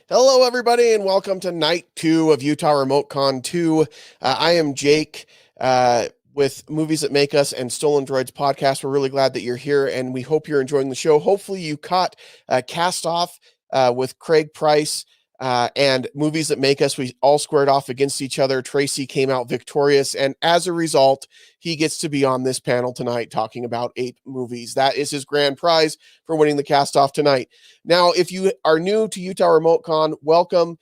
Hello, everybody, and welcome to night 2 of Utah Remote Con 2. I am Jake with Movies That Make Us and Stolen Droids podcast. We're really glad that you're here, and we hope you're enjoying the show. Hopefully, you caught Cast Off with Craig Price and Movies That Make Us. We all squared off against each other. Tracy came out victorious, and as a result, he gets to be on this panel tonight talking about Ape Movies. That is his grand prize for winning the Cast Off tonight. Now, if you are new to Utah Remote Con, welcome.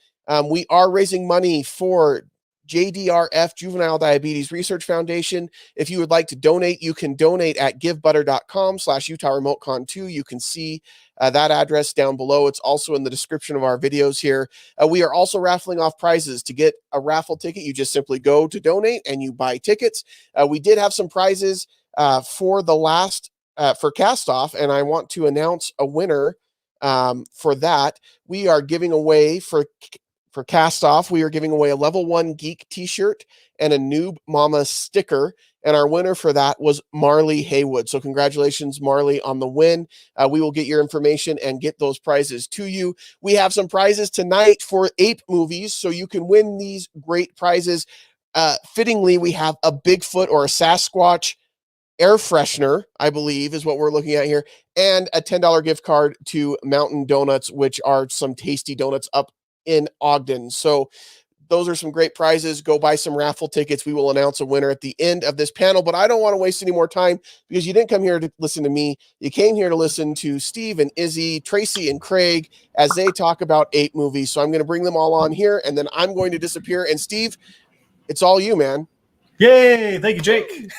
We are raising money for JDRF, Juvenile Diabetes Research Foundation. If you would like to donate, you can donate at givebutter.com/Utah Remote Con 2. You can see that address down below. It's also in the description of our videos here. We are also raffling off prizes. To get a raffle ticket, you just simply go to donate and you buy tickets. We did have some prizes for the last for Cast Off, and I want to announce a winner for that. We are giving away for Cast Off, we are giving away a Level 1 Geek t-shirt and a Noob Mama sticker, and our winner for that was Marley Haywood. So congratulations, Marley, on the win. We will get your information and get those prizes to you. We have some prizes tonight for Ape Movies, so you can win these great prizes. Fittingly, we have a Bigfoot or a Sasquatch air freshener, I believe, is what we're looking at here, and a $10 gift card to Mountain Donuts, which are some tasty donuts up in Ogden. So those are some great prizes. Go buy some raffle tickets. We will announce a winner at the end of this panel, but I don't want to waste any more time because you didn't come here to listen to me. You came here to listen to Steve and Izzy, Tracy and Craig as they talk about Ape Movies. So I'm going to bring them all on here, and then I'm going to disappear. And Steve, it's all you, man. Yay! Thank you, Jake.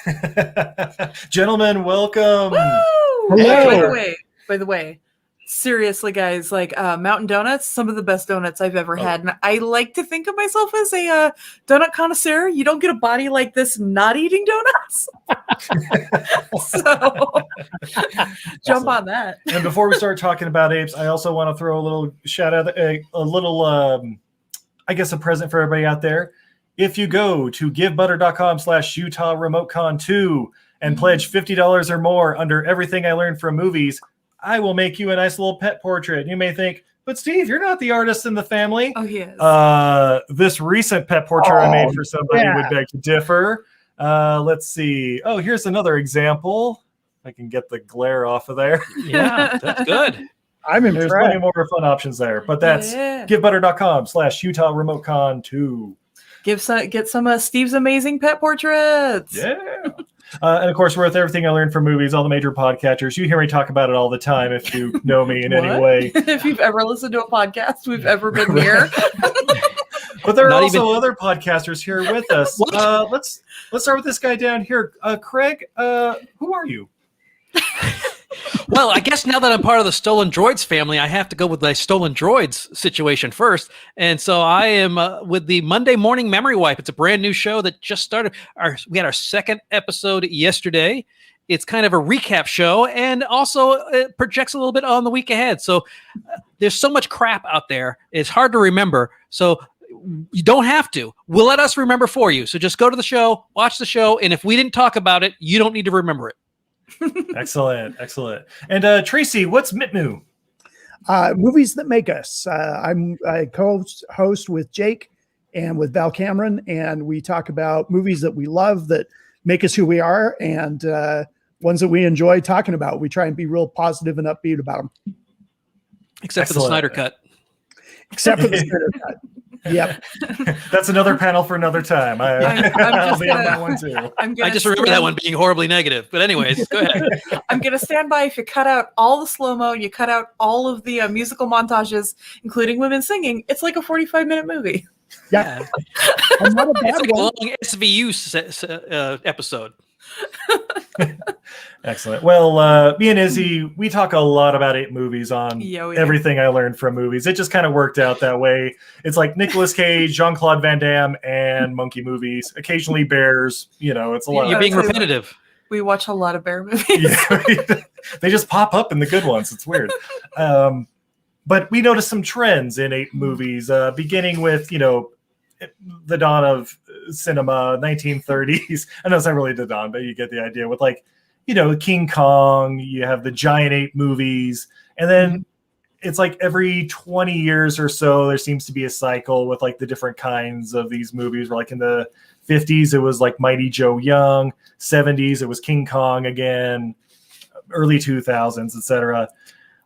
Gentlemen, welcome. Woo! Hey. By the way, seriously, guys, like Mountain Donuts, some of the best donuts I've ever had. And I like to think of myself as a donut connoisseur. You don't get a body like this not eating donuts. So jump on that. And before we start talking about apes, I also want to throw a little shout out, a present for everybody out there. If you go to givebutter.com/Utah Remote Con 2 and pledge $50 or more under everything I learned from movies, I will make you a nice little pet portrait. You may think, but Steve, you're not the artist in the family. Oh, he is. This recent pet portrait I made for somebody would beg to differ. Let's see. Oh, here's another example. I can get the glare off of there. Yeah, that's good. I'm impressed. There's plenty more fun options there, but that's givebutter.com/Utah Remote Con 2. Get some Steve's amazing pet portraits. Yeah. And of course, we're with everything I learned from movies, all the major podcatchers. You hear me talk about it all the time if you know me in any way. If you've ever listened to a podcast, we've ever been near. But there are also other podcasters here with us. Let's start with this guy down here. Craig, who are you? Well, I guess now that I'm part of the Stolen Droids family, I have to go with my Stolen Droids situation first. And so I am with the Monday Morning Memory Wipe. It's a brand new show that just started. We had our second episode yesterday. It's kind of a recap show, and also it projects a little bit on the week ahead. So there's so much crap out there. It's hard to remember. So you don't have to. We'll let us remember for you. So just go to the show, watch the show, and if we didn't talk about it, you don't need to remember it. Excellent. And Tracy, what's Mitnu? Movies That Make Us. I'm a co-host with Jake and with Val Cameron, and we talk about movies that we love that make us who we are, and ones that we enjoy talking about. We try and be real positive and upbeat about them. Except for the Snyder Cut. Except for the Snyder Cut. Yep. That's another panel for another time. I'll be on that one too. I just remember that one being horribly negative. But anyways, go ahead. I'm going to stand by if you cut out all the slow-mo, you cut out all of the musical montages, including women singing, it's like a 45-minute movie. Yeah. It's like a long SVU episode. Excellent. Well, me and Izzy, we talk a lot about Ape Movies on everything I learned from movies. It just kind of worked out that way. It's like Nicolas Cage, Jean-Claude Van Damme, and monkey movies. Occasionally bears. It's a lot. You're being repetitive. We watch a lot of bear movies. They just pop up in the good ones. It's weird. But we noticed some trends in Ape movies, beginning with, the dawn of cinema, 1930s. I know it's not really the dawn, but you get the idea with King Kong, you have the giant ape movies. And then it's like every 20 years or so, there seems to be a cycle with like the different kinds of these movies. Where like in the 50s, it was like Mighty Joe Young. 70s, it was King Kong again. Early 2000s, etc.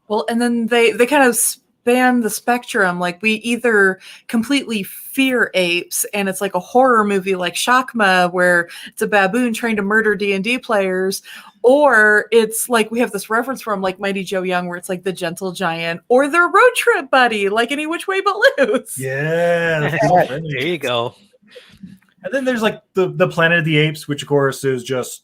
Well, and then they kind of span the spectrum. Like we either completely fear apes and it's like a horror movie like Shakma where it's a baboon trying to murder D&D players, or it's like we have this reference from like Mighty Joe Young where it's like the gentle giant or their road trip buddy, like Any Which Way But Loose. Yeah. There you go. And then there's like the Planet of the Apes, which of course is just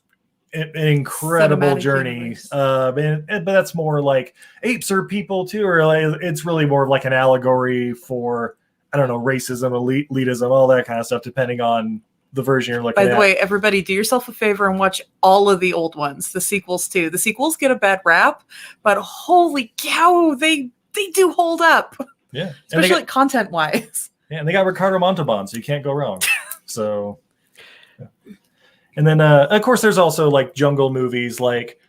an incredible Cinematic journey. universe. But that's more like apes are people too, or like, it's really more of like an allegory for, I don't know, racism, elitism, all that kind of stuff, depending on the version you're looking By at. the way, everybody do yourself a favor and watch all of the old ones, the sequels too. The sequels get a bad rap, but holy cow, they do hold up. Yeah. Especially content wise. Yeah, and they got Ricardo Montalban, so you can't go wrong. So, yeah. And then, of course, there's also like jungle movies, like,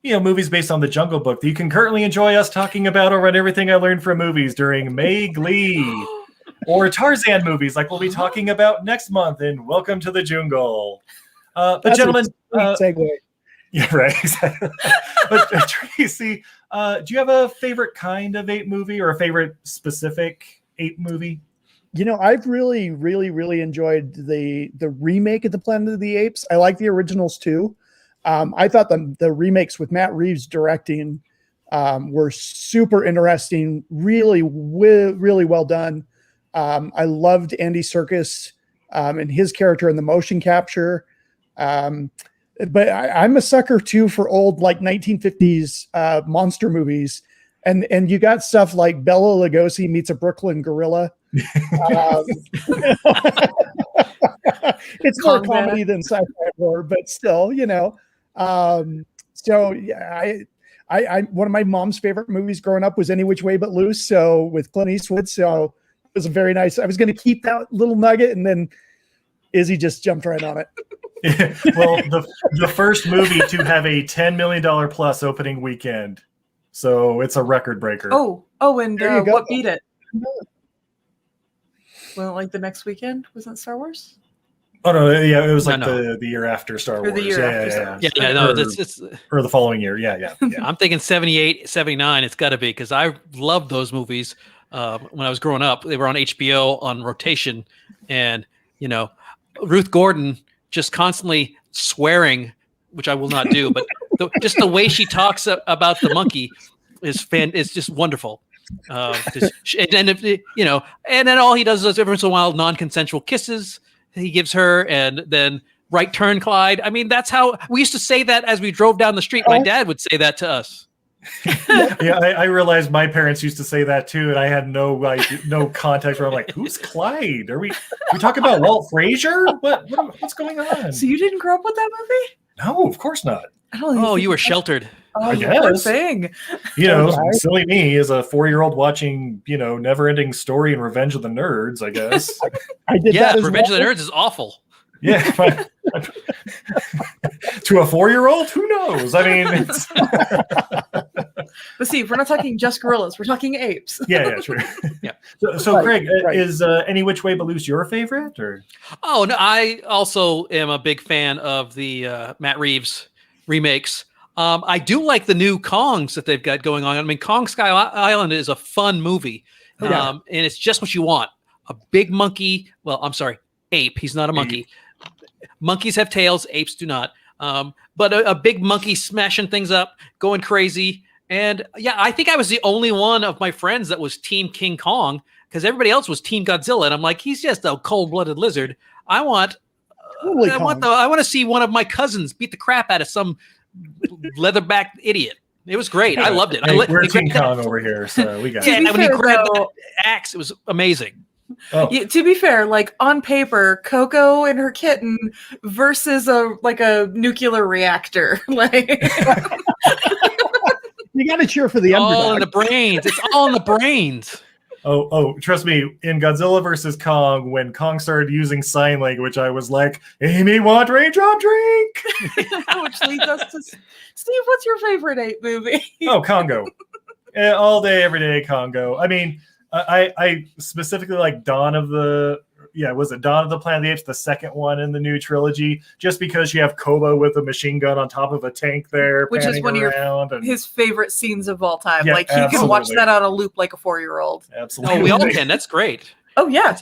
movies based on the Jungle Book that you can currently enjoy us talking about over at Everything I Learned from Movies during May Glee. Or Tarzan movies, like we'll be talking about next month in Welcome to the Jungle. But That's gentlemen, a sweet segue. yeah, right, exactly. But Tracy, do you have a favorite kind of ape movie or a favorite specific ape movie? I've really, really, really enjoyed the remake of the Planet of the Apes. I like the originals too. I thought the remakes with Matt Reeves directing were super interesting, really, really well done. I loved Andy Serkis and his character in the motion capture. But I'm a sucker too for old like 1950s monster movies. And you got stuff like Bela Lugosi meets a Brooklyn gorilla. It's more comedy than sci-fi horror, but still, so yeah, I one of my mom's favorite movies growing up was Any Which Way But Loose. So with Clint Eastwood, so it was a very nice. I was going to keep that little nugget, and then Izzy just jumped right on it. Yeah, well, the first movie to have a $10 million plus opening weekend, so it's a record breaker. And There you go. what beat it? Well, like the next weekend wasn't Star Wars? Oh no, yeah, it was like No. the year after Star Or Wars. the year after Star Wars. Yeah, no, it's or the following year. Yeah. I'm thinking 78, 79. It's got to be because I loved those movies when I was growing up. They were on HBO on rotation, and Ruth Gordon just constantly swearing, which I will not do, but just the way she talks about the monkey is just wonderful. And then all he does is every once in a while non-consensual kisses he gives her, and then right turn, Clyde. I mean, that's how we used to say that as we drove down the street. My dad would say that to us. Yeah, I realized my parents used to say that too, and I had no context. Where I'm like, who's Clyde? Are we talking about Walt Frazier? What's going on? So you didn't grow up with that movie? No, of course not. I don't think Oh, you were sheltered. I poor guess. thing. Silly me as a 4-year-old watching, Never-Ending Story and Revenge of the Nerds, I guess. I did Yeah, that as Revenge well. of the Nerds is awful. Yeah. To a 4-year-old, who knows? I mean, it's... But see, we're not talking just gorillas. We're talking apes. yeah, sure. Yeah. So Right, Craig, right. is Any Which Way But Loose your favorite? Or Oh no, I also am a big fan of the Matt Reeves remakes. I do like the new Kongs that they've got going on. I mean, Kong Sky Island is a fun movie, and it's just what you want. A big monkey. Well, I'm sorry, ape. He's not a monkey. Monkeys have tails. Apes do not. But a big monkey smashing things up, going crazy. And yeah, I think I was the only one of my friends that was Team King Kong because everybody else was Team Godzilla. And I'm like, he's just a cold-blooded lizard. I want to see one of my cousins beat the crap out of some leatherback idiot. It was great. I loved it. We're King Kong over here, so we got Yeah, it. To be when he fair, grabbed though- that axe, it was amazing. Oh. Yeah, to be fair, like on paper, Coco and her kitten versus a nuclear reactor. Like You got to cheer for the All in underdog. the brains. It's all in the brains. Oh, trust me, in Godzilla versus Kong, when Kong started using sign language, I was like, Amy, want raindrop drink? which leads us to Steve. What's your favorite ape movie? Oh, Congo. All day, every day, Congo. I mean, I specifically like was it Dawn of the Planet of the Apes, the second one in the new trilogy, just because you have Koba with a machine gun on top of a tank there, which is one of his favorite scenes of all time. Yeah, like he can watch that on a loop like a 4-year-old. Absolutely. Oh, we all can. That's great. Oh yeah.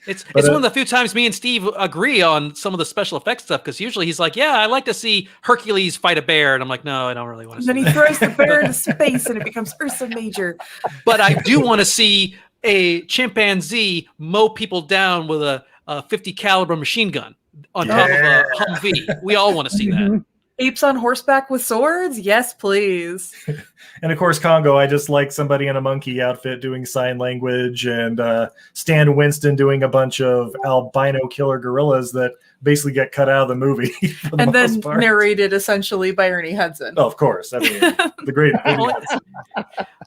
It's one of the few times me and Steve agree on some of the special effects stuff, because usually he's like, yeah, I like to see Hercules fight a bear. And I'm like, no, I don't really want to see that. Then he throws the bear into space and it becomes Ursa Major. But I do want to see a chimpanzee mow people down with a 50 caliber machine gun on top of a Humvee. We all want to see that. Apes on horseback with swords? Yes, please. And of course, Congo, I just like somebody in a monkey outfit doing sign language, and Stan Winston doing a bunch of albino killer gorillas that basically get cut out of the movie. And then narrated essentially by Ernie Hudson. Oh, of course. I mean, the great.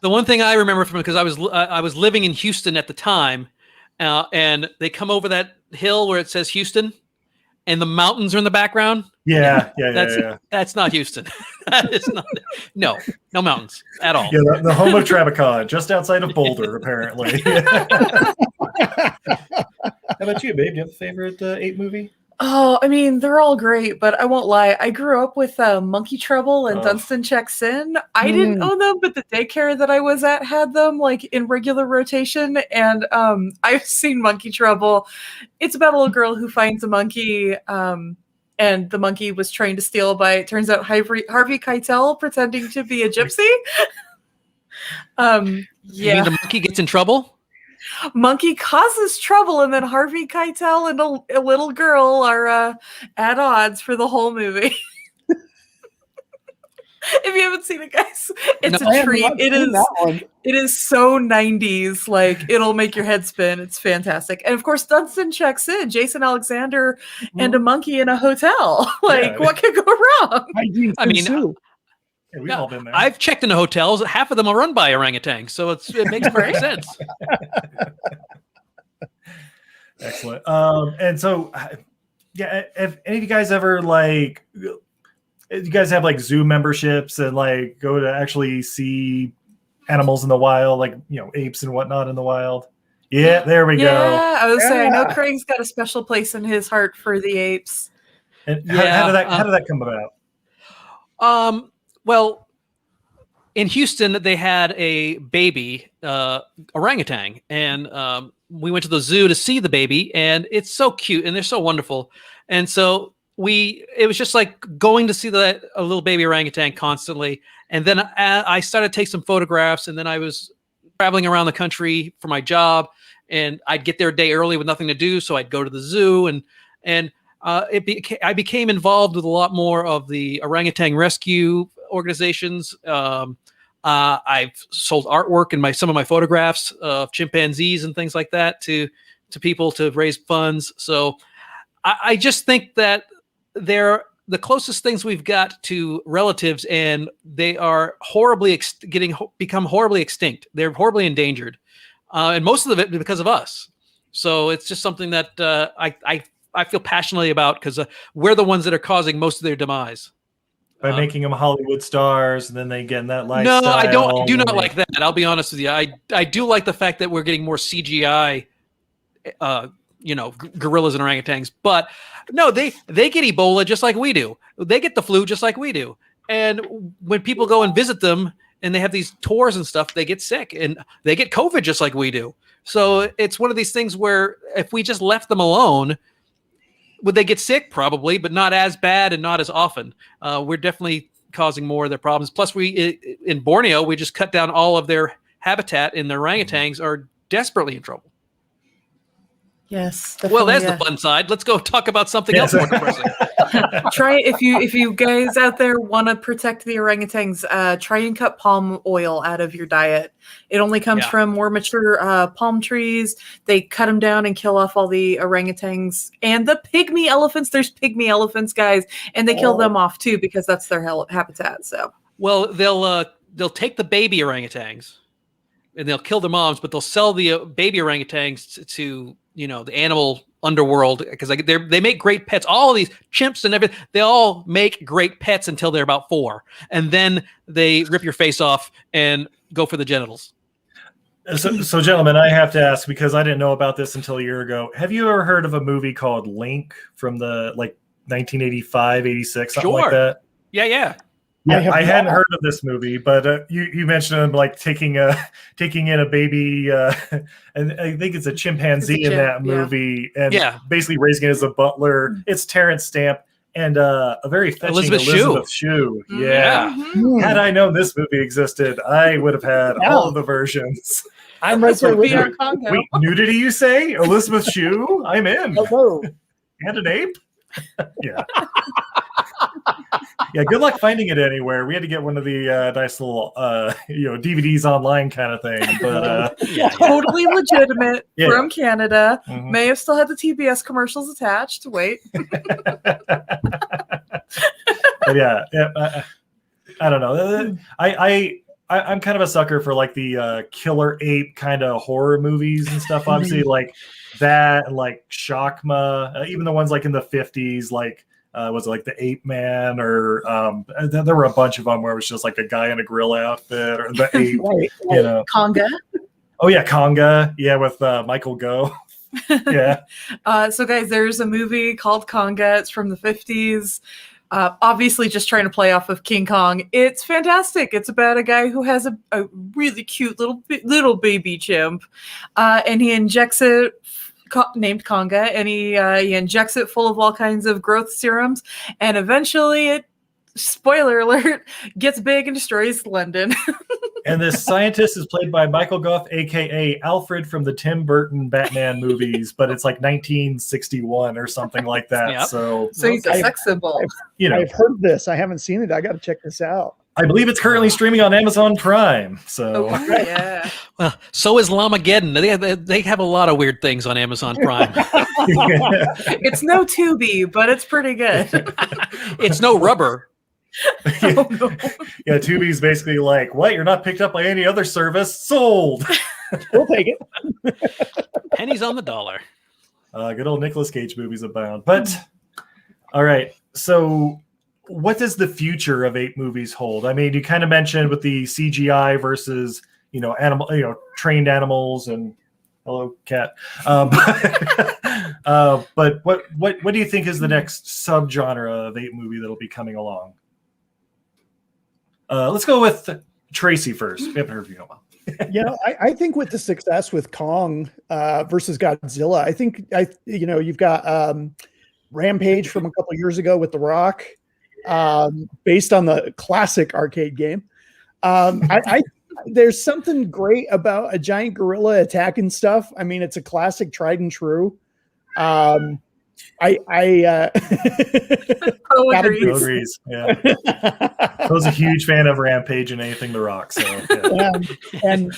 The one thing I remember from it, because I was living in Houston at the time, and they come over that hill where it says Houston, and the mountains are in the background. Yeah. That's not Houston. That is not. No mountains at all. Yeah, the home of Trabacon, just outside of Boulder, apparently. How about you, babe? Do you have a favorite Ape movie? Oh, I mean, they're all great, but I won't lie. I grew up with Monkey Trouble and Dunstan Checks In. I didn't own them, but the daycare that I was at had them like in regular rotation. And I've seen Monkey Trouble. It's about a little girl who finds a monkey, and the monkey was trained to steal by, it turns out, Harvey Keitel pretending to be a gypsy. You mean the monkey gets in trouble? Monkey causes trouble, and then Harvey Keitel and a little girl are at odds for the whole movie. If you haven't seen it, guys, it's a treat. It is so 90s, like it'll make your head spin. It's fantastic. And of course, Dunstan Checks In, Jason Alexander and a monkey in a hotel. Like, what could go wrong? I mean, we've all been there. I've checked into hotels. Half of them are run by orangutans, so it makes perfect sense. Excellent. And so, have any of you guys ever you guys have like zoo memberships and like go to actually see animals in the wild, like apes and whatnot in the wild? Yeah, there we go. Yeah, I was saying, I know Craig's got a special place in his heart for the apes. And how did that come about? Well, in Houston, they had a baby orangutan, and we went to the zoo to see the baby, and it's so cute, and they're so wonderful. And so it was just like going to see a little baby orangutan constantly. And then I started to take some photographs, and then I was traveling around the country for my job, and I'd get there a day early with nothing to do, so I'd go to the zoo, and I became involved with a lot more of the orangutan rescue organizations. I've sold artwork and some of my photographs of chimpanzees and things like that to people to raise funds. So I just think that they're the closest things we've got to relatives, and they are become horribly extinct. They're horribly endangered, and most of it because of us. So it's just something that I feel passionately about, because we're the ones that are causing most of their demise. By making them Hollywood stars, and then they get in that lifestyle. No, I do not like that. I'll be honest with you. I do like the fact that we're getting more CGI, gorillas and orangutans. But no, they get Ebola just like we do. They get the flu just like we do. And when people go and visit them and they have these tours and stuff, they get sick, and they get COVID just like we do. So it's one of these things where if we just left them alone, would they get sick? Probably, but not as bad and not as often. We're definitely causing more of their problems. Plus, in Borneo, we just cut down all of their habitat, and the orangutans are desperately in trouble. Yes. Well, that's the fun side. Let's go talk about something else more depressing. Try if you guys out there want to protect the orangutans, try and cut palm oil out of your diet. It only comes from more mature palm trees. They cut them down and kill off all the orangutans and the pygmy elephants. There's pygmy elephants, guys, and they kill them off too because that's their habitat. So they'll take the baby orangutans and they'll kill the moms, but they'll sell the baby orangutans to the animal underworld, because they make great pets. All of these chimps and everything, they all make great pets until they're about 4, and then they rip your face off and go for the genitals. So, gentlemen, I have to ask, because I didn't know about this until a year ago. Have you ever heard of a movie called Link from the 1985, 86, something like that? Yeah. Yeah, I hadn't heard of this movie, but you mentioned him like taking in a baby, and I think it's a chimpanzee in that movie, and basically raising it as a butler. It's Terrence Stamp and a very fetching Elizabeth Shue. Yeah. Mm-hmm. Had I known this movie existed, I would have had all of the versions. I'm right there with you. Wait, nudity, you say? Elizabeth Shue? I'm in. Hello. And an ape? Yeah. Yeah, good luck finding it anywhere. We had to get one of the nice little DVDs online kind of thing. But totally legitimate from Canada. Mm-hmm. May have still had the TBS commercials attached. Wait. But I don't know. I'm kind of a sucker for like the killer ape kind of horror movies and stuff. Obviously, like that, and like Shockma, even the ones like in the 50s, like was it like the Ape Man, or there were a bunch of them where it was just like a guy in a gorilla outfit, or the ape, Conga. Oh yeah, Conga, with Michael Gough. Yeah. So guys, there's a movie called Conga. It's from the 50s. Obviously just trying to play off of King Kong. It's fantastic. It's about a guy who has a really cute little baby chimp, and he injects it, named Conga, and he injects it full of all kinds of growth serums, and eventually it, spoiler alert, gets big and destroys London. And this scientist is played by Michael Gough, a.k.a. Alfred from the Tim Burton Batman movies, but it's like 1961 or something like that. Yep. So he's a sex symbol. I've heard this. I haven't seen it. I got to check this out. I believe it's currently streaming on Amazon Prime. So yeah. Well, so is Lamageddon. They have a lot of weird things on Amazon Prime. It's no Tubi, but it's pretty good. It's no Rubber. Oh, no. Yeah, Tubi's basically like, what? You're not picked up by any other service? Sold. We'll take it. Pennies on the dollar. Good old Nicolas Cage movies abound. But all right, so what does the future of Ape movies hold? I mean, you kind of mentioned with the CGI versus trained animals, and hello cat. But what do you think is the next subgenre of Ape movie that'll be coming along? Let's go with Tracy first. We haven't heard from you in a while. I think with the success with Kong versus Godzilla, I think you've got Rampage from a couple years ago with The Rock, based on the classic arcade game. There's something great about a giant gorilla attacking stuff. I mean, it's a classic, tried and true. Agrees. Yeah. I was a huge fan of Rampage and anything The Rock. So, and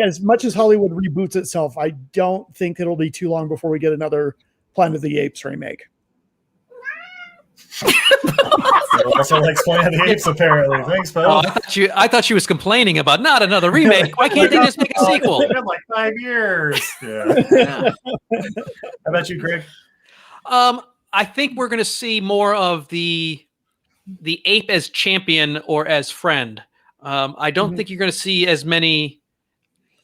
as much as Hollywood reboots itself, I don't think it'll be too long before we get another Planet of the Apes remake. Also likes Planet of the Apes, apparently. Thanks, folks. I thought she was complaining about not another remake. Why can't they just make a sequel? It's been like 5 years. Yeah. How about you, Greg? I think we're going to see more of the ape as champion or as friend. I don't think you're going to see as many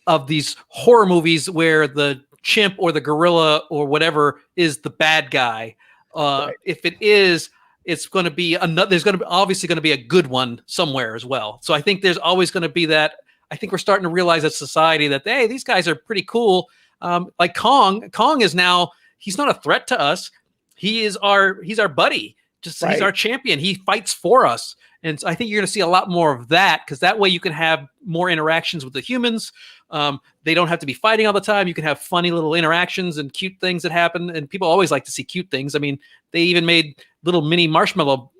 of these horror movies where the chimp or the gorilla or whatever is the bad guy. Right. If it is, it's going to be another. There's going to be obviously going to be a good one somewhere as well. So I think there's always going to be that. I think we're starting to realize as society that hey, these guys are pretty cool. Like Kong. Kong is now. He's not a threat to us. He's our buddy. He's our champion. He fights for us. And so I think you're going to see a lot more of that because that way you can have more interactions with the humans. They don't have to be fighting all the time. You can have funny little interactions and cute things that happen. And people always like to see cute things. I mean, they even made little mini marshmallow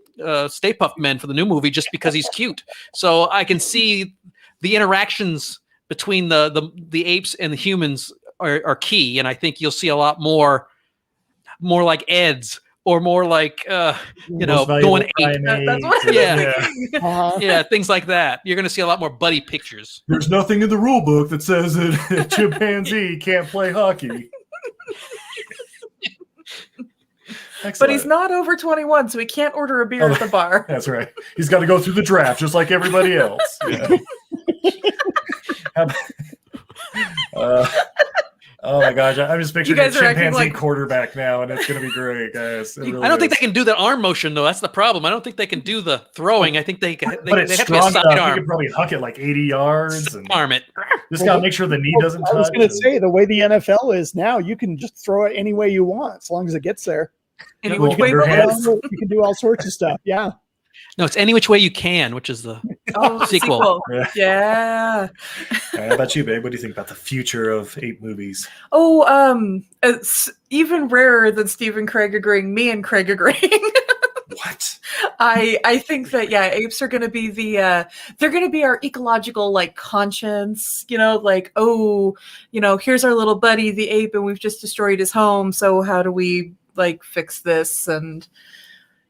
Stay Puft Men for the new movie just because he's cute. So I can see the interactions between the apes and the humans are key. And I think you'll see a lot more like Eds or more like, going ape. That's what yeah, things like that. You're going to see a lot more buddy pictures. There's nothing in the rule book that says that a chimpanzee can't play hockey. But he's not over 21, so he can't order a beer at the bar. That's right. He's got to go through the draft just like everybody else. Yeah. Oh my gosh, I'm just picturing a guys are acting chimpanzee like- quarterback now, and it's going to be great, guys. It really I don't think is. they can do the arm motion though. That's the problem. I don't think they can do the throwing. I think they But they it's have to be a strong enough. You sidearm. can probably huck it like 80 yards, and Arm it. just got to make sure the knee doesn't touch. I was going to and- say, the way the NFL is now, you can just throw it any way you want, as long as it gets there. Any Well, which way your but hands- loose. You can do all sorts of stuff. Yeah. No, it's any which way you can, which is the Oh, Sequel. sequel. Yeah. How about you, babe? What do you think about the future of Ape movies? Oh, it's even rarer than Steve and Craig agreeing. Me and Craig agreeing. What? I think that apes are going to be they're going to be our ecological like conscience, like, oh, here's our little buddy the ape and we've just destroyed his home, so how do we like fix this? And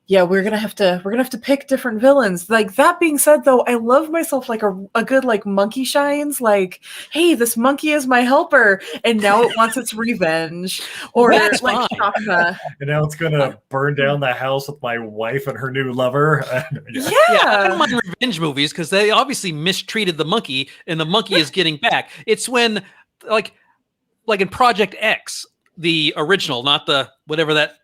we're gonna have to pick different villains. Like, that being said, though, I love myself like a good like monkey shines. Like, hey, this monkey is my helper, and now it wants its revenge. Or That's like fine. Shaka. And now it's gonna burn down the house with my wife and her new lover. Yeah. I don't mind revenge movies because they obviously mistreated the monkey, and the monkey is getting back. It's when, like in Project X, the original, not the whatever that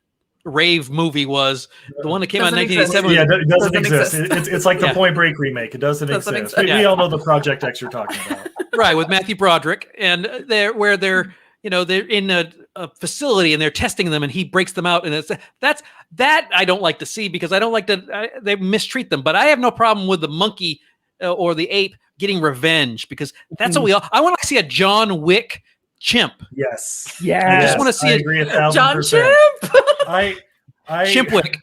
rave movie was, the one that came out in Doesn't exist. 1987. Yeah, it doesn't Doesn't exist. It's like the Yeah. Point Break remake. It doesn't Doesn't exist. exist. We all know the Project X you're talking about. Right, with Matthew Broderick, and they're in a facility and they're testing them, and he breaks them out, and that's I don't like to see, because I don't like they mistreat them. But I have no problem with the monkey or the ape getting revenge, because that's what I want to see a John Wick chimp. Yes. Yeah. I just wanna see I it. agree 1,000%. John Chimp. I Chimpwick.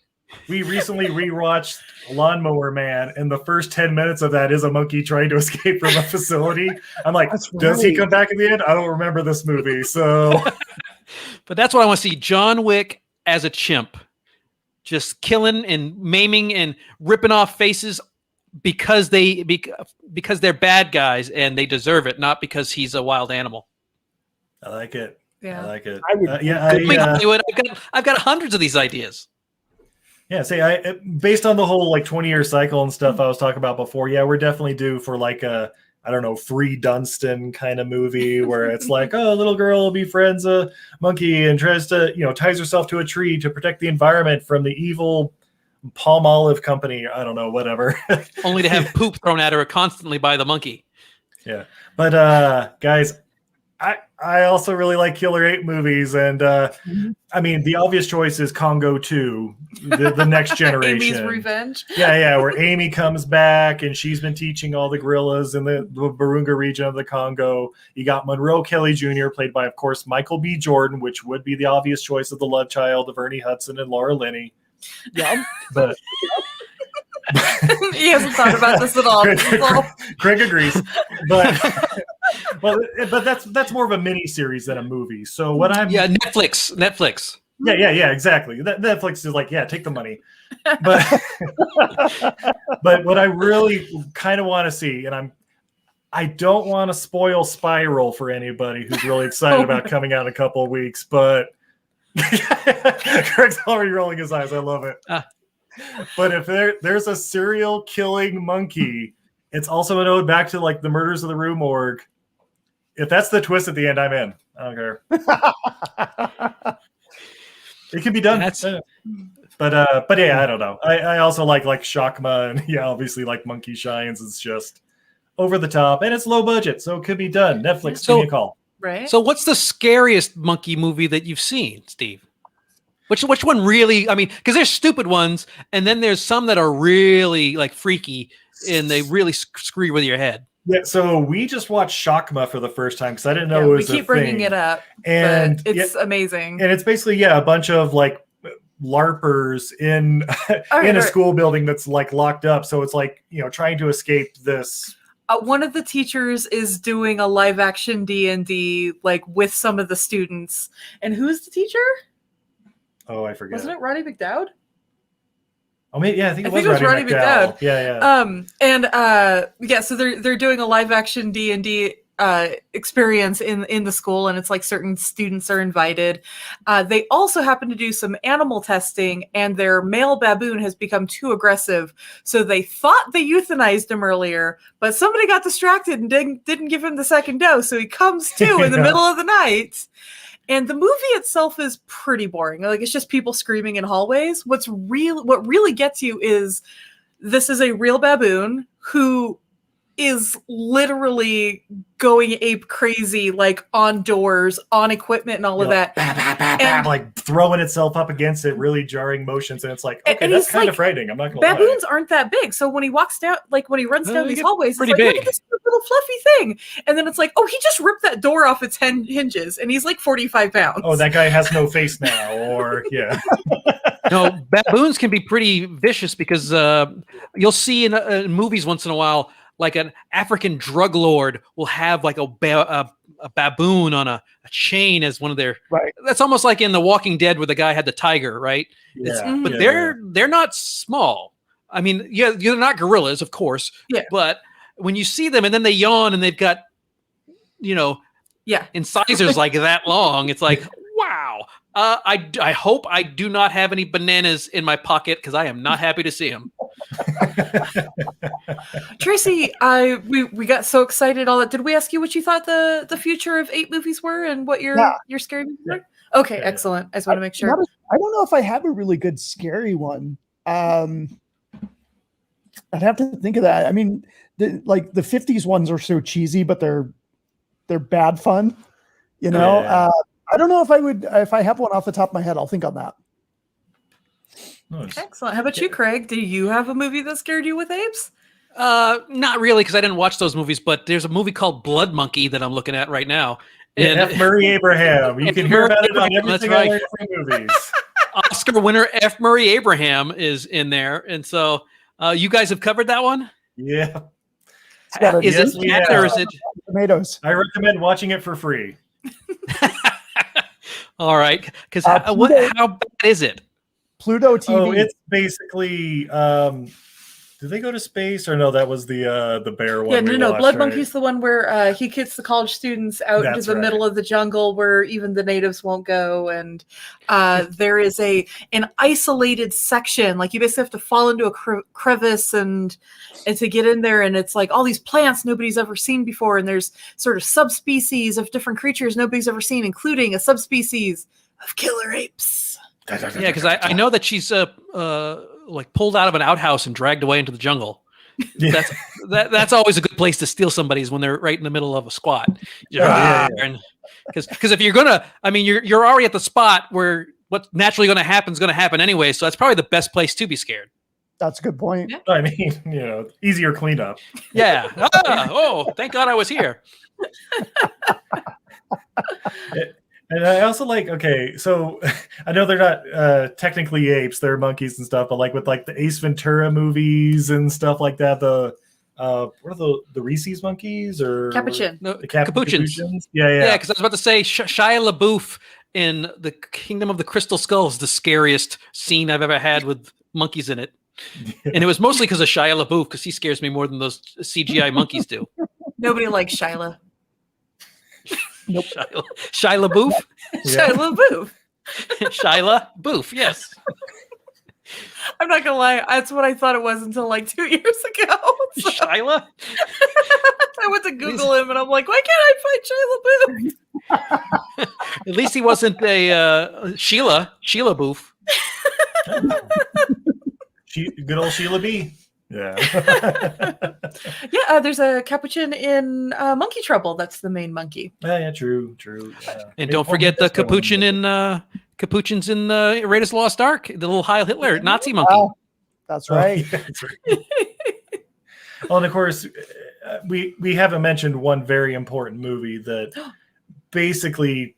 We recently rewatched Lawnmower Man, and the first 10 minutes of that is a monkey trying to escape from a facility. I'm like, That's does he right. come back at the end? I don't remember this movie. So But that's what I want to see: John Wick as a chimp, just killing and maiming and ripping off faces because they're bad guys and they deserve it, not because he's a wild animal. I like it. I Yeah. like it. I would- I've got hundreds of these ideas. Yeah, based on the whole like 20-year cycle and stuff I was talking about before, we're definitely due for like a, I don't know, Free Dunstan kind of movie where it's like, oh, a little girl befriends a monkey and tries to, ties herself to a tree to protect the environment from the evil Palm Olive company. I don't know, whatever. Only to have poop thrown at her constantly by the monkey. Yeah. But guys, I also really like Killer Ape movies, and I mean, the obvious choice is Congo 2, the next generation. Amy's Revenge. Yeah, where Amy comes back and she's been teaching all the gorillas in the Virunga region of the Congo. You got Monroe Kelly Jr., played by, of course, Michael B. Jordan, which would be the obvious choice of the love child of Ernie Hudson and Laura Linney. Yeah. But He hasn't thought about this at all. Craig agrees. But but that's more of a mini series than a movie. So what I'm Netflix. Yeah, exactly. Netflix is like, take the money. But but what I really kind of want to see, and I don't want to spoil Spiral for anybody who's really excited about coming out in a couple of weeks, but Craig's already rolling his eyes. I love it. But if there's a serial killing monkey, it's also an ode back to like the Murders of the Rue Morgue. If that's the twist at the end, I'm in. I don't care. It can be done. But yeah, I don't know. I also like Shakma, and obviously like Monkey Shines. It's just over the top and it's low budget, so it could be done. Netflix, give me a call. Right. So what's the scariest monkey movie that you've seen, Steve? Which one really? I mean, because there's stupid ones, and then there's some that are really like freaky, and they really screw with your head. Yeah, so we just watched Shakma for the first time because I didn't know it was we keep bringing it up, and but it's amazing. And it's basically a bunch of like LARPers in a school building that's like locked up. So it's like trying to escape this. One of the teachers is doing a live action D&D like with some of the students, and who's the teacher? Oh, I forget. Wasn't it Roddy McDowd? Oh, maybe, I think it was Roddy McDowd. Yeah. So they're doing a live action D&D experience in the school, and it's like certain students are invited. They also happen to do some animal testing, and their male baboon has become too aggressive, so they thought they euthanized him earlier, but somebody got distracted and didn't give him the second dose, so he comes to in the middle of the night. And the movie itself is pretty boring. Like, it's just people screaming in hallways. What really gets you is this is a real baboon who is literally going ape crazy, like on doors, on equipment, and all of that. And like throwing itself up against it, really jarring motions, and it's like, okay, that's kind of frightening. I'm not gonna lie. Baboons aren't that big, so when he walks down, like when he runs down these hallways, pretty it's like, big. look at this little fluffy thing, and then it's like, oh, he just ripped that door off its hinges, and he's like 45 pounds. Oh, that guy has no face now, or yeah. No, baboons can be pretty vicious because you'll see in movies once in a while, like an African drug lord will have like a baboon on a chain as one of their. Right. That's almost like in The Walking Dead where the guy had the tiger, right? But they're not small. I mean, yeah, they're not gorillas, of course. Yeah. But when you see them and then they yawn and they've got, incisors like that long, it's like, wow. I hope I do not have any bananas in my pocket because I am not happy to see them. Tracy, we got so excited. All that. Did we ask you what you thought the future of Ape movies were and what your scary movies were? Okay, excellent. I just want to make sure. I don't know if I have a really good scary one. I'd have to think of that. I mean, the 50s ones are so cheesy, but they're bad fun. I don't know if I have one off the top of my head. I'll think on that. Nice. Excellent. How about you, Craig? Do you have a movie that scared you with apes? Not really, because I didn't watch those movies, but there's a movie called Blood Monkey that I'm looking at right now. And F. Murray Abraham. You can hear about it on everything I learned from movies. Oscar winner F. Murray Abraham is in there. And so you guys have covered that one? Yeah. Is it cat or is it tomatoes? I recommend watching it for free. All right. Because how bad is it? Pluto TV. Oh, it's basically did they go to space or no? That was the bear one. Yeah, no. Blood Monkey's the one where he gets the college students out into the middle of the jungle where even the natives won't go, and there is an isolated section. Like you basically have to fall into a crevice and to get in there, and it's like all these plants nobody's ever seen before, and there's sort of subspecies of different creatures nobody's ever seen, including a subspecies of killer apes. Yeah, because I know that she's like pulled out of an outhouse and dragged away into the jungle. Yeah. That's always a good place to steal somebody's when they're right in the middle of a squat. Because if you're gonna, I mean, you're already at the spot where what's naturally going to happen is going to happen anyway. So that's probably the best place to be scared. That's a good point. Yeah. I mean, easier cleanup. Yeah. Thank God I was here. And I also so I know they're not technically apes, they're monkeys and stuff, but like with like the Ace Ventura movies and stuff like that, what are the Reese's monkeys or Capuchin? No, the Capuchins. Yeah. Because I was about to say Shia LaBeouf in The Kingdom of the Crystal Skull is the scariest scene I've ever had with monkeys in it. Yeah. And it was mostly because of Shia LaBeouf, because he scares me more than those CGI monkeys do. Nobody likes Shyla. Nope. Shia LaBeouf? Yeah. Shia LaBeouf. Shia LaBeouf, yes. I'm not gonna lie, that's what I thought it was until like 2 years ago. So. Shyla? I went to Google him and I'm like, why can't I find Shia LaBeouf? At least he wasn't a Sheila Boof. Good old Sheila B. Yeah. Yeah, there's a capuchin in Monkey Trouble. That's the main monkey. Yeah, true. Yeah. And don't forget the capuchin in Capuchins in Raiders of the Lost Ark, the little Heil Hitler Nazi monkey. Wow. That's right. Oh, yeah, that's right. Well, and of course, we haven't mentioned one very important movie that basically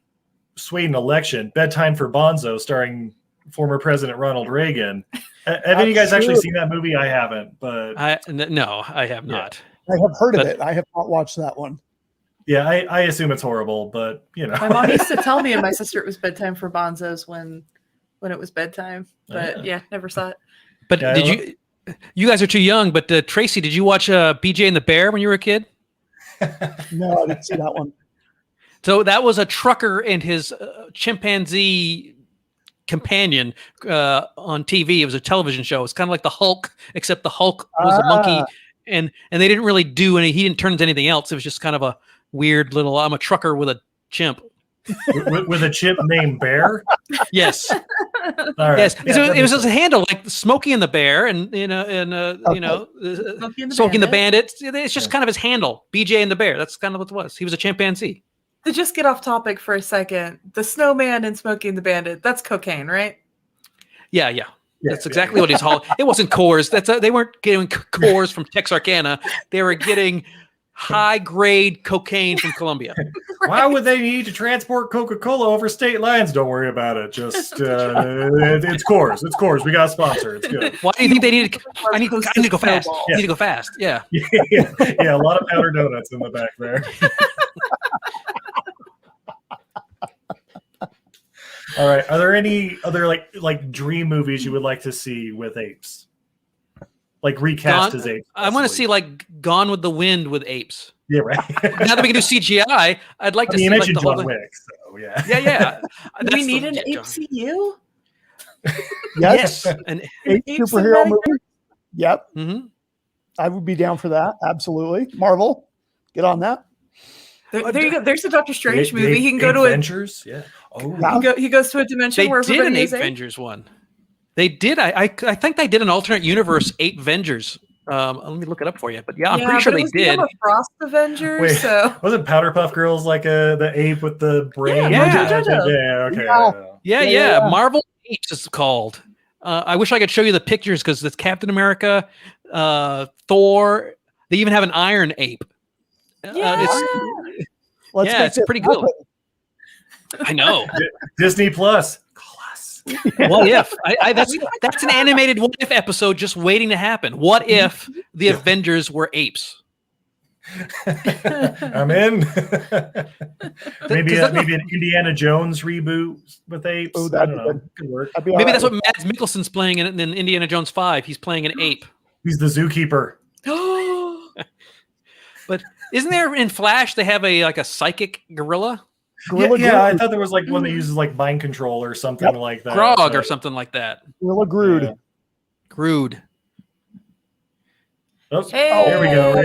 swayed an election, Bedtime for Bonzo, starring former President Ronald Reagan. Have any of you guys actually seen that movie? I haven't, but no, I have not. I have heard of it. I have not watched that one. Yeah, I assume it's horrible, but my mom used to tell me and my sister it was Bedtime for Bonzos when it was bedtime, but never saw it. But did you guys are too young, but Tracy, did you watch BJ and the Bear when you were a kid? No, I didn't see that one. So that was a trucker and his chimpanzee companion on TV. It was a television show. It's kind of like the Hulk, except the Hulk was a monkey, and they didn't really do any. He didn't turn into anything else. It was just kind of a weird little. I'm a trucker with a chimp. with a chimp named Bear. Yes. All right. Yes. Yeah, So it was a handle like Smokey and the Bear, and Smokey and the Bandit. It's just kind of his handle, BJ and the Bear. That's kind of what it was. He was a chimpanzee. To just get off topic for a second, the Snowman and Smokey and the Bandit, that's cocaine, right? Yeah. That's exactly what he's hauling. It wasn't Coors. They weren't getting Coors from Texarkana. They were getting high-grade cocaine from Colombia. Right. Why would they need to transport Coca-Cola over state lines? Don't worry about it. Just it's Coors. It's Coors. We got a sponsor. It's good. Why do you think they needed? I need to go fast. Yeah. I need to go fast. Yeah. Yeah, a lot of powder donuts in the back there. All right. Are there any other like dream movies you would like to see with apes? Like recast as apes. I want to see like Gone with the Wind with apes. Yeah, right. Now that we can do CGI, I'd like to see you like mentioned the whole John thing. Wick, so yeah. Yeah. Do we need an APCU? Yes. An Ape Ape superhero cinematic movie. Yep. mm-hmm. I would be down for that. Absolutely. Marvel, get on that. There you go. There's a Doctor Strange movie. He can go Ape to a. Ventures. Yeah. Oh, Yeah. He goes to a dimension They where did an everybody Ape is ape. Vengers one. They did. I think they did an alternate universe Ape Vengers. Let me look it up for you. But yeah, I'm pretty sure but they it was the did. Emma Frost Avengers. Wait. So Wasn't Powderpuff Girls like the ape with the brain? Yeah, Yeah. yeah. Okay. Yeah. Yeah. Marvel Apes is called. I wish I could show you the pictures because it's Captain America, Thor. They even have an Iron Ape. It's pretty good. I know. Disney Plus. What if? That's an animated What If episode just waiting to happen. What if the Avengers were apes? I'm in. maybe an Indiana Jones reboot with apes. Oh, I that'd don't be know. good. Could work. Maybe that's what Mads Mikkelsen's playing in Indiana Jones 5. He's playing an ape. He's the zookeeper. But isn't there in Flash they have a psychic gorilla? Yeah, I thought there was like one that uses like mind control or something like that. Grog or something like that. Gorilla Grood. Yeah. Grood. Oh, hey, there we go.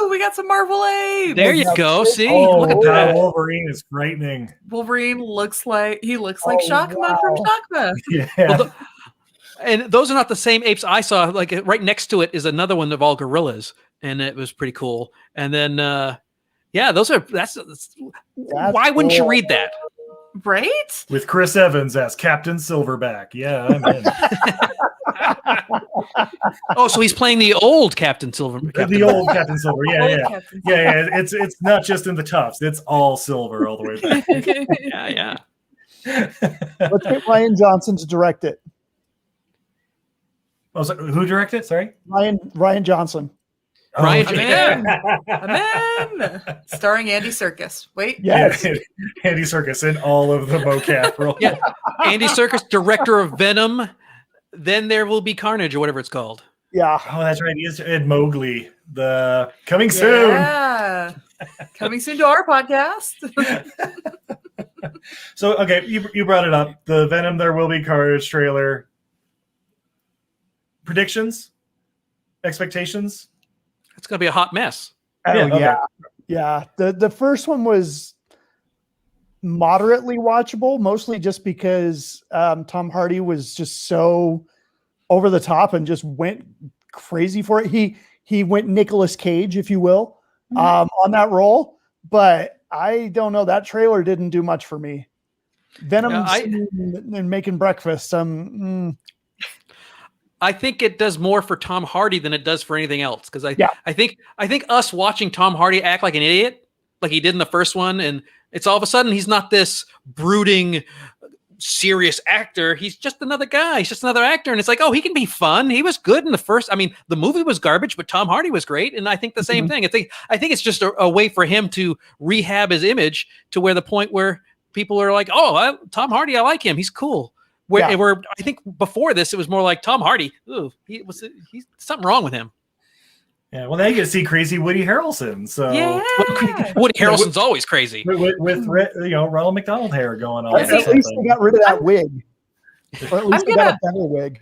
Woo, we got some Marvel apes. There you go. See, Oh, look at that. Wolverine is frightening. Wolverine looks like Shockman from Shockman. Yeah. And those are not the same apes I saw. Like right next to it is another one of all gorillas, and it was pretty cool. And then, that's why wouldn't you read that? Right? With Chris Evans as Captain Silverback. Yeah, I'm in. Oh, so he's playing the old Captain Silver. The old Captain Silver. Yeah. Captain Yeah. It's not just in the tufts. It's all silver all the way back. Yeah. Let's get Ryan Johnson to direct it. Oh, so who directed? Sorry, Ryan Johnson. Ryan I'm in. Starring Andy Serkis. Wait. Yes. Andy Serkis in all of the mocap roles. Yeah. Andy Serkis, director of Venom. Then There Will Be Carnage, or whatever it's called. Yeah. Oh, that's right. He is Ed Mowgli. The coming soon. Yeah. Coming soon to our podcast. So, okay, you brought it up. The Venom There Will Be Carnage trailer. Predictions? Expectations? It's going to be a hot mess. Oh, Yeah, okay. yeah. The first one was moderately watchable, mostly just because Tom Hardy was just so over the top and just went crazy for it. He went Nicolas Cage, if you will, on that role. But I don't know. That trailer didn't do much for me. Venom and making breakfast. I think it does more for Tom Hardy than it does for anything else. Because I think us watching Tom Hardy act like an idiot, like he did in the first one, and it's all of a sudden he's not this brooding, serious actor. He's just another guy. He's just another actor, and it's like, oh, he can be fun. He was good in the first. I mean, the movie was garbage, but Tom Hardy was great, and I think the same thing. I think it's just a way for him to rehab his image to where the point where people are like, oh, Tom Hardy, I like him. He's cool. Where I think before this, it was more like Tom Hardy. Ooh, he's something wrong with him. Yeah, well, now you get to see crazy Woody Harrelson. So Yeah. Woody Harrelson's always crazy. with Ronald McDonald hair going on. At least they got rid of that wig. Or at least they got a better wig.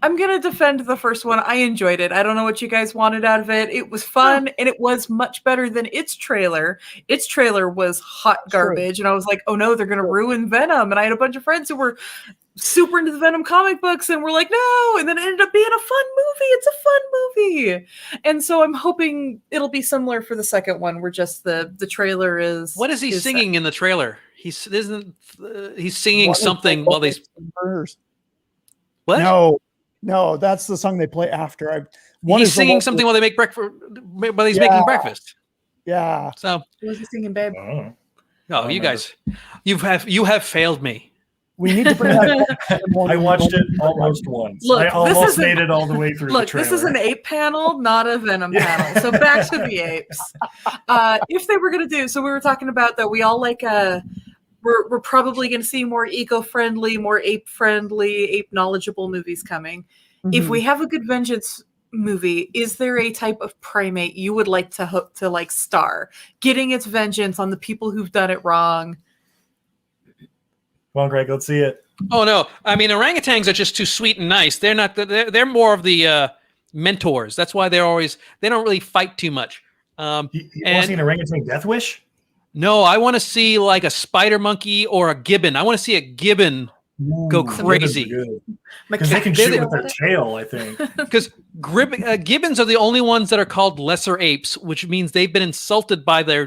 I'm going to defend the first one. I enjoyed it. I don't know what you guys wanted out of it. It was fun, and it was much better than its trailer. Its trailer was hot garbage, and I was like, oh no, they're going to ruin Venom. And I had a bunch of friends who were super into the Venom comic books, and we're like, no. And then it ended up being a fun movie. It's a fun movie. And so I'm hoping it'll be similar for the second one, where just the trailer is. What is he singing in the trailer? He's singing something while they. What? No, that's the song they play after. He's singing something while they make breakfast. While he's making breakfast. Yeah. So. What was he singing, babe? No, you guys, you have failed me. We need to bring that. I watched it almost once. Look, I almost made it all the way through. Look, the this is an ape panel, not a Venom panel. So back to the apes. If they were going to do, so we were talking about that we all like we're probably going to see more eco-friendly, more ape-friendly, ape-knowledgeable movies coming. Mm-hmm. If we have a good vengeance movie, is there a type of primate you would like to hope to like star, getting its vengeance on the people who've done it wrong? Come on, Greg, let's see it. Oh no, I mean orangutans are just too sweet and nice. They're not. They're more of the mentors. That's why they don't really fight too much. You want to see an orangutan death wish? No, I want to see like a spider monkey or a gibbon. I want to see a gibbon go crazy. Because they can shoot with their tail, I think. Because gibbons are the only ones that are called lesser apes, which means they've been insulted by their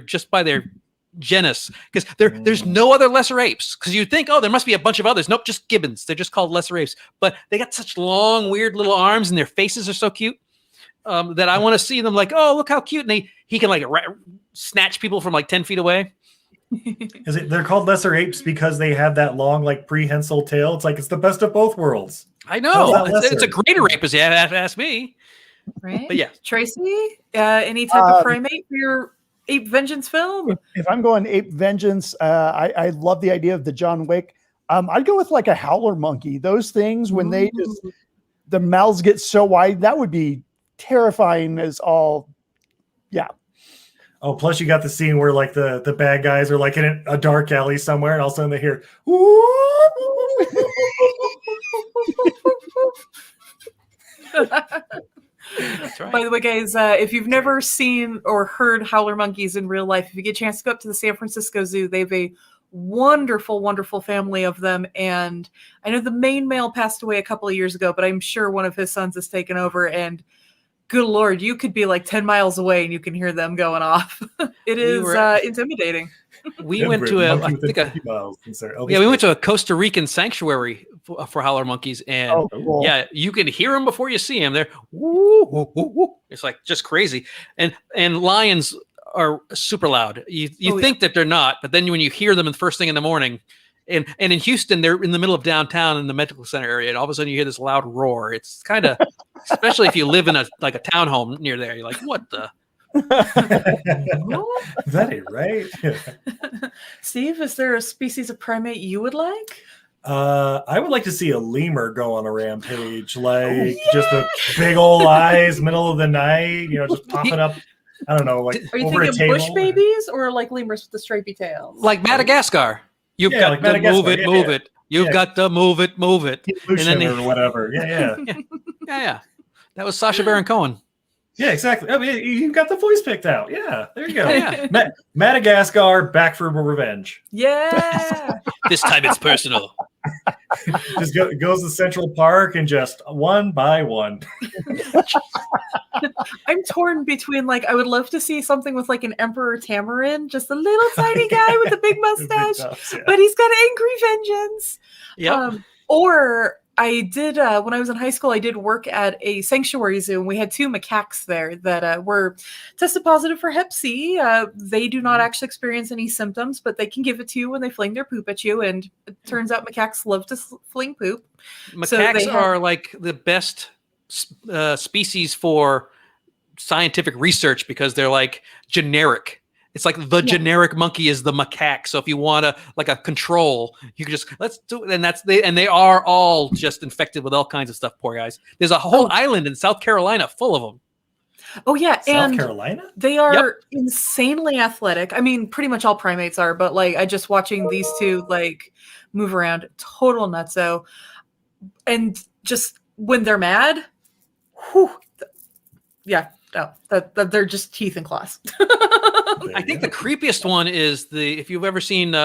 genus. Because there's no other lesser apes. Because you think, oh, there must be a bunch of others. Nope, just gibbons. They're just called lesser apes. But they got such long, weird little arms, and their faces are so cute that I want to see them like, oh, look how cute. And he can like snatch people from like 10 feet away. They're called lesser apes because they have that long, like prehensile tail. It's like it's the best of both worlds. I know. It's a greater ape, as you have to ask me. Right. But yeah. Tracy, any type of primate for your ape vengeance film? If I'm going ape vengeance, I love the idea of the John Wick. I'd go with like a howler monkey. Those things, when they just, the mouths get so wide, that would be terrifying as all. Yeah. Oh, plus you got the scene where like the bad guys are like in a dark alley somewhere, and all of a sudden they hear. That's right. By the way, guys, if you've never seen or heard howler monkeys in real life, if you get a chance to go up to the San Francisco Zoo, they have a wonderful, wonderful family of them. And I know the main male passed away a couple of years ago, but I'm sure one of his sons has taken over. And good Lord, you could be like 10 miles away and you can hear them going off. It is intimidating. We went to we went to a Costa Rican sanctuary for howler monkeys, and cool. Yeah, you can hear them before you see them. They're woo, woo, woo, woo. It's like just crazy. And lions are super loud. You think that they're not, but then when you hear them the first thing in the morning, and in Houston, they're in the middle of downtown in the medical center area, and all of a sudden you hear this loud roar. It's kind of, especially if you live in a townhome near there, you're like, what the? Is that it, right? Steve, is there a species of primate you would like? I would like to see a lemur go on a rampage, like just the big old eyes, middle of the night, just popping up. I don't know, like are you over thinking bush babies or like lemurs with the stripy tails? Like Madagascar. You've got to move it. You've got to move it. And then or whatever. Yeah. That was Sacha Baron Cohen. Yeah, exactly. I mean, you got the voice picked out. Yeah, there you go. Yeah. Madagascar, back for revenge. Yeah. This time it's personal. Just goes to Central Park and just one by one. I'm torn between like I would love to see something with like an Emperor Tamarin, just a little tiny guy with a big mustache, but he's got angry vengeance. Yeah. Or I did when I was in high school, I did work at a sanctuary zoo, and we had 2 macaques there that were tested positive for Hep C. They do not actually experience any symptoms, but they can give it to you when they fling their poop at you. And it turns out macaques love to fling poop. Macaques are like the best species for scientific research because they're like generic. It's like the generic monkey is the macaque. So if you want a control, you can just let's do it. And they are all just infected with all kinds of stuff. Poor guys. There's a whole island in South Carolina full of them. Oh yeah, South and Carolina? they are insanely athletic. I mean, pretty much all primates are, but like I just watching these two like move around, total nutso. And just when they're mad, whew, yeah, no, that they're just teeth and claws. I think the creepiest one is if you've ever seen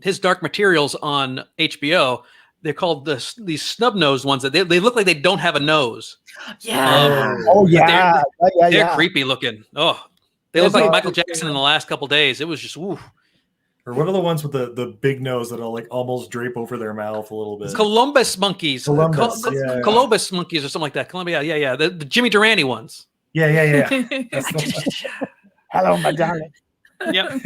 his Dark Materials on HBO, they're called these snub-nosed ones that they look like they don't have a nose. Yeah. Oh yeah, They're creepy looking. Oh, they look Yeah, like Michael Jackson in the last couple days. It was just woo. Or what are the ones with the big nose that'll like almost drape over their mouth a little bit? Columbus monkeys. Columbus, yeah. Columbus monkeys or something like that. Columbia, yeah. The Jimmy Durante ones. Yeah. That's the one. Hello, my darling. Yep.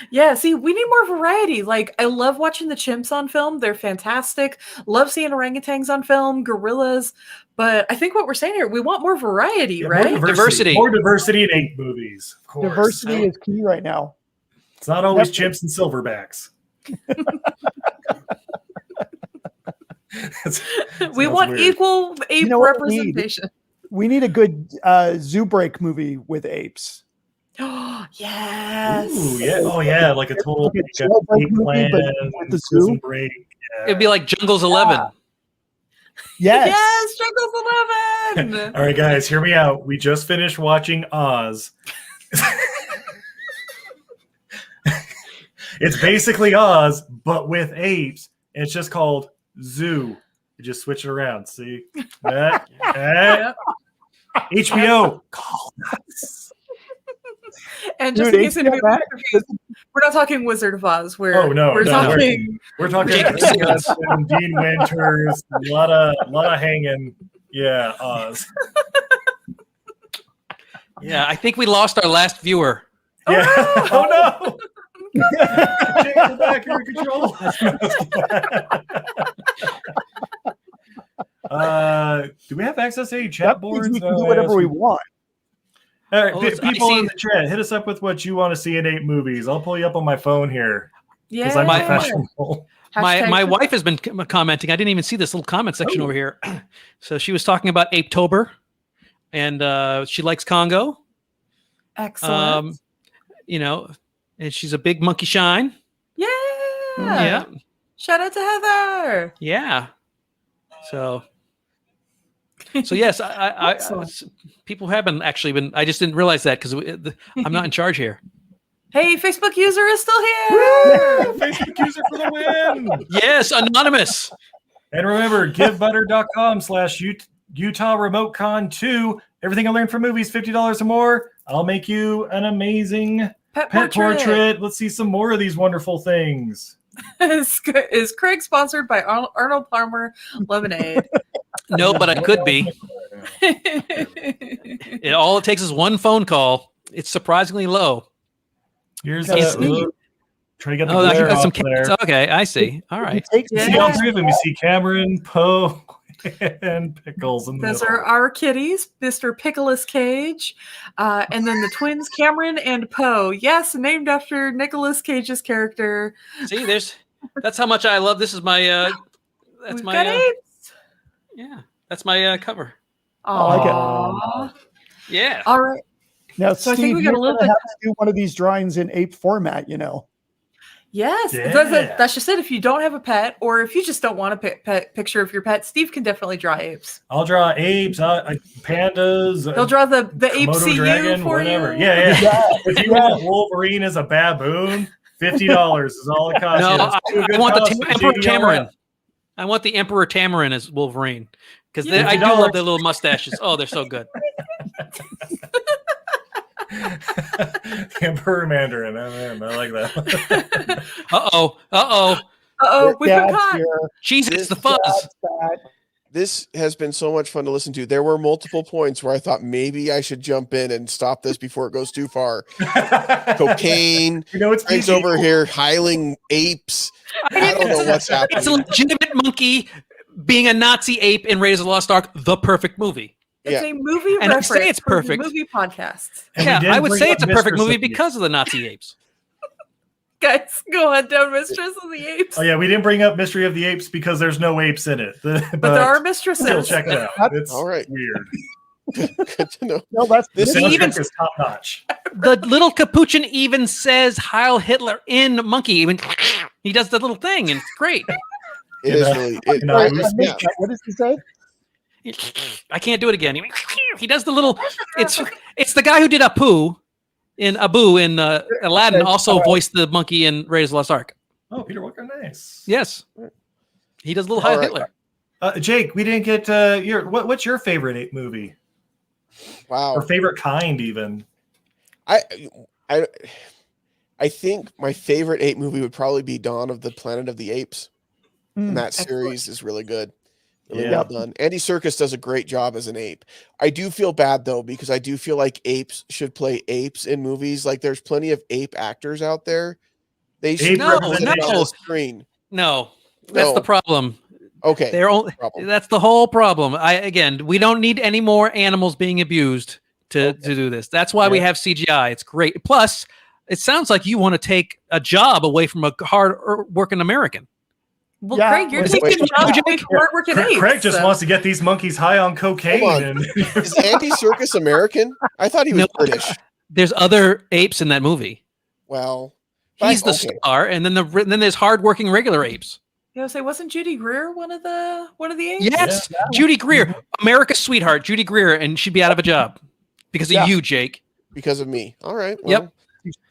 Yeah, see, we need more variety. Like, I love watching the chimps on film. They're fantastic. Love seeing orangutans on film, gorillas. But I think what we're saying here, we want more variety, Yeah, right? Diversity. More diversity in ape movies. Of course. Diversity is key right now. It's not always chimps and silverbacks. We want weird. equal ape You know what we need? representation. We need a good zoo break movie with apes. Yes. Ooh, yeah. Oh, yeah. Like a total Like a jailbreak ape movie, plan, but with the zoo? prison break. Yeah. It'd be like Jungle's 11. Yes. Yes, Struggles 11. All right, guys, hear me out. We just finished watching Oz. It's basically Oz, but with apes. It's just called Zoo. You just switch it around. See? HBO. Call us. And just Dude, in case anybody was confused, we're not talking Wizard of Oz. We're talking. We're talking Dean Winters, a lot of hanging. Yeah, Oz. Yeah, I think we lost our last viewer. Yeah. Oh no. Jayson Black, you're in control. Do we have access to any chat That means boards? we can do whatever we want. All right, Oh, people I in see. the chat, hit us up with what you want to see in ape movies. I'll pull you up on my phone here because Yeah. I'm professional. My wife has been commenting. I didn't even see this little comment section over here. So she was talking about Apetober, and she likes Congo. Excellent. And she's a big monkey shine. Yeah. Shout out to Heather. Yeah. So yes, I people have been actually. I just didn't realize that because I'm not in charge here. Hey, Facebook user is still here. Facebook user for the win. Yes, anonymous. And remember, givebutter.com/Utah RemoteCon 2. Everything I learned from movies, $50 or more. I'll make you an amazing Pet portrait. Let's see some more of these wonderful things. Is Craig sponsored by Arnold Palmer Lemonade? No, but I could be. All it takes is one phone call. It's surprisingly low. Here's Try to get the I glare got some off there. Okay, I see. All right. See all three of them. You see Cameron, Poe, and Pickles in the Those middle. are our kitties, Mr. Pickles Cage, and then the twins, Cameron and Poe. Yes, named after Nicolas Cage's character. See, that's how much I love. This is my We've got apes. yeah. That's my cover. Aww. Yeah. All right. Now, So I Steve, think we got you're a little gonna bit. have to do one of these drawings in ape format. Yes, Yeah. that's just it. If you don't have a pet, or if you just don't want a picture of your pet, Steve can definitely draw apes. I'll draw apes, pandas. He'll draw the ape Komodo CU dragon, for whatever. you. Yeah. Yeah. If you want Wolverine as a baboon, $50 is all it costs. No, you. I want the Emperor JDR. Tamarin. I want the Emperor Tamarin as Wolverine because Yeah. I do love their little mustaches. Oh, they're so good. Emperor Mandarin. Oh, man, I like that. Uh-oh. We've been caught. Jesus, the fuzz. This has been so much fun to listen to. There were multiple points where I thought maybe I should jump in and stop this before it goes too far. Cocaine, It's Frank's PG. over here hiling apes. I don't know what's It's a happening. legitimate monkey being a Nazi ape in Raiders of the Lost Ark, the perfect movie. It's Yeah. a movie And I reference. say it's for the perfect. movie podcast. And we Yeah, didn't I would bring say up it's a perfect Mistress movie of the because of the Nazi apes. Guys, go on down, Mistress of the Apes. Oh yeah, we didn't bring up Mystery of the Apes because there's no apes in it. But there are mistresses. Still check it out. It's All right. weird. Good to know. No, that's The This soundtrack is top notch. The little capuchin even says Heil Hitler in Monkey. Even he does the little thing, and it's great. It is really. Sorry, I missed Yeah. that. What does he say? I can't do it again. He does the little. It's the guy who did Abu in Aladdin. Also voiced the monkey in Raiders of the Lost Ark. Oh, Peter Walker, nice. Yes, he does a little All Heil right. Hitler. Jake, we didn't get what's your favorite ape movie Wow. or favorite kind even? I think my favorite ape movie would probably be Dawn of the Planet of the Apes. And that series is really good. Really well done. Andy Serkis does a great job as an ape. I do feel bad though, because I do feel like apes should play apes in movies. Like there's plenty of ape actors out there. They should No, represent no. on the screen. No, that's the problem. Okay. They're only. Problem. That's the whole problem. We don't need any more animals being abused to do this. That's why we have CGI. It's great. Plus, it sounds like you want to take a job away from a hard working American. Well, Yeah, Craig, you're wait, taking wait. jobs away from hardworking apes. Craig just so- wants to get these monkeys high on cocaine. Hold on. And Is Andy Serkis American? I thought he was No. British. There's other apes in that movie. Well, He's the okay. star, and then there's hardworking regular apes. You know, say, wasn't Judy Greer one of the apes? Yes, Judy Greer, America's sweetheart, Judy Greer, and she'd be out of a job because of you, Jake. Because of me. All right. Well, Yep.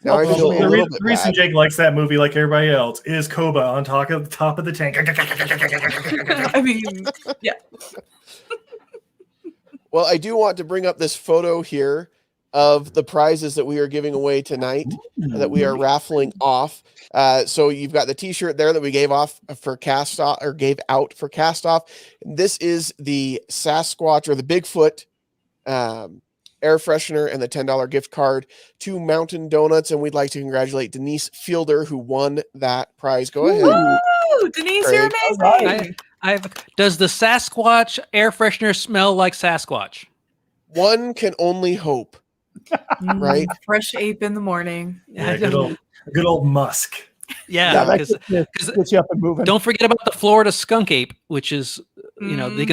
Now I feel a the little bit reason bad. Jake likes that movie, like everybody else, is Koba on top of the tank. I mean, yeah. Well, I do want to bring up this photo here of the prizes that we are giving away tonight that we are raffling off. So you've got the T-shirt there that we gave off for cast off or gave out for cast off. This is the Sasquatch or the Bigfoot air freshener and the $10 gift card to Mountain Donuts, and we'd like to congratulate Denise Fielder who won that prize. Go ahead. Woo! Denise, you're amazing. Does the Sasquatch air freshener smell like Sasquatch? One can only hope. Right? Fresh ape in the morning. Yeah, good old musk. Yeah, that because gets you up and moving. don't forget about the Florida skunk ape, which is they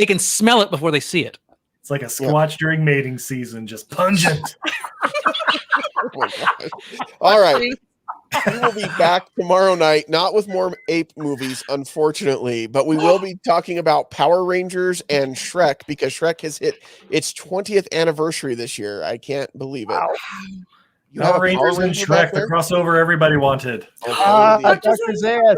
can smell it before they see it. It's like a squatch during mating season, just pungent. Oh my gosh. All right. We will be back tomorrow night, not with more ape movies, unfortunately, but we will be talking about Power Rangers and Shrek because Shrek has hit its 20th anniversary this year. I can't believe it. You have a Power Rangers and Ranger back Shrek, the there? crossover everybody wanted. Dr. Zayas.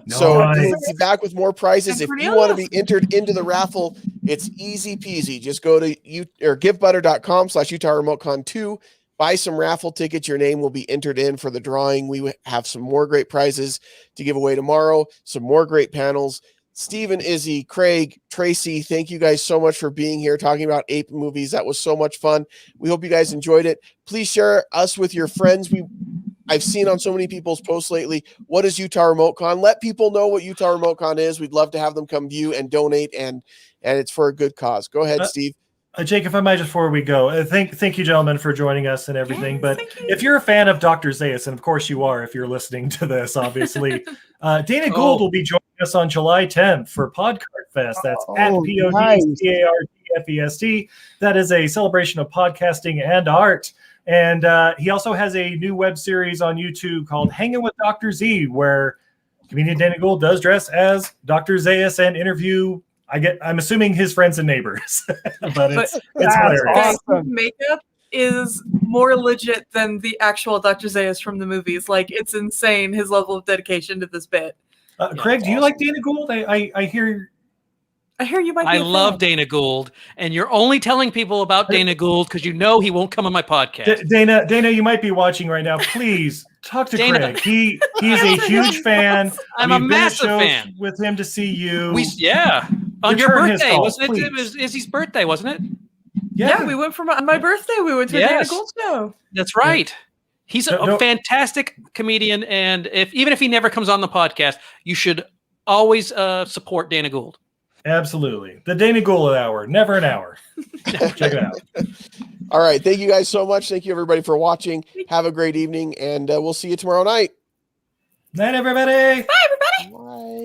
So Nice. we'll be back with more prizes. If you want to be entered into the raffle, it's easy peasy. Just go to givebutter.com/Utah RemoteCon 2. Buy some raffle tickets. Your name will be entered in for the drawing. We have some more great prizes to give away tomorrow. Some more great panels. Stephen, Izzy, Craig, Tracy, thank you guys so much for being here talking about ape movies. That was so much fun. We hope you guys enjoyed it. Please share us with your friends. I've seen on so many people's posts lately, what is Utah RemoteCon? Let people know what Utah RemoteCon is. We'd love to have them come view and donate, and it's for a good cause. Go ahead, Steve. Jake, if I might, just before we go, thank you, gentlemen, for joining us and everything. Yes, but thank you. if you're a fan of Dr. Zayas, and of course you are if you're listening to this, obviously, Dana Gould will be joining us on July 10th for Podcart Fest. That's at PODCARTFEST. That is a celebration of podcasting and art. And he also has a new web series on YouTube called Hanging with Dr. Z, where comedian Dana Gould does dress as Dr. Zayas and interview, I'm assuming, his friends and neighbors. but it's hilarious. Guys, Awesome. makeup is more legit than the actual Dr. Zayas from the movies. Like, it's insane, his level of dedication to this bit. Craig, do you like Dana Gould? I hear. I hear you might be I a love fan. Dana Gould, and you're only telling people about Dana Gould because you know he won't come on my podcast. Dana, you might be watching right now. Please talk to Dana. Craig. He's a huge fan. I'm a We've been at massive shows fan. with him to see you. On your Return his birthday, calls, wasn't it? It please. was Izzy's birthday, wasn't it? Yeah, we went from on my birthday. We went to a Dana Yes. Gould show. That's right. He's a No. fantastic comedian, and even if he never comes on the podcast, you should always support Dana Gould. Absolutely. The Dana Gould Hour. Never an hour. Check it out. All right. Thank you guys so much. Thank you, everybody, for watching. Have a great evening, and we'll see you tomorrow night. Night, everybody. Bye.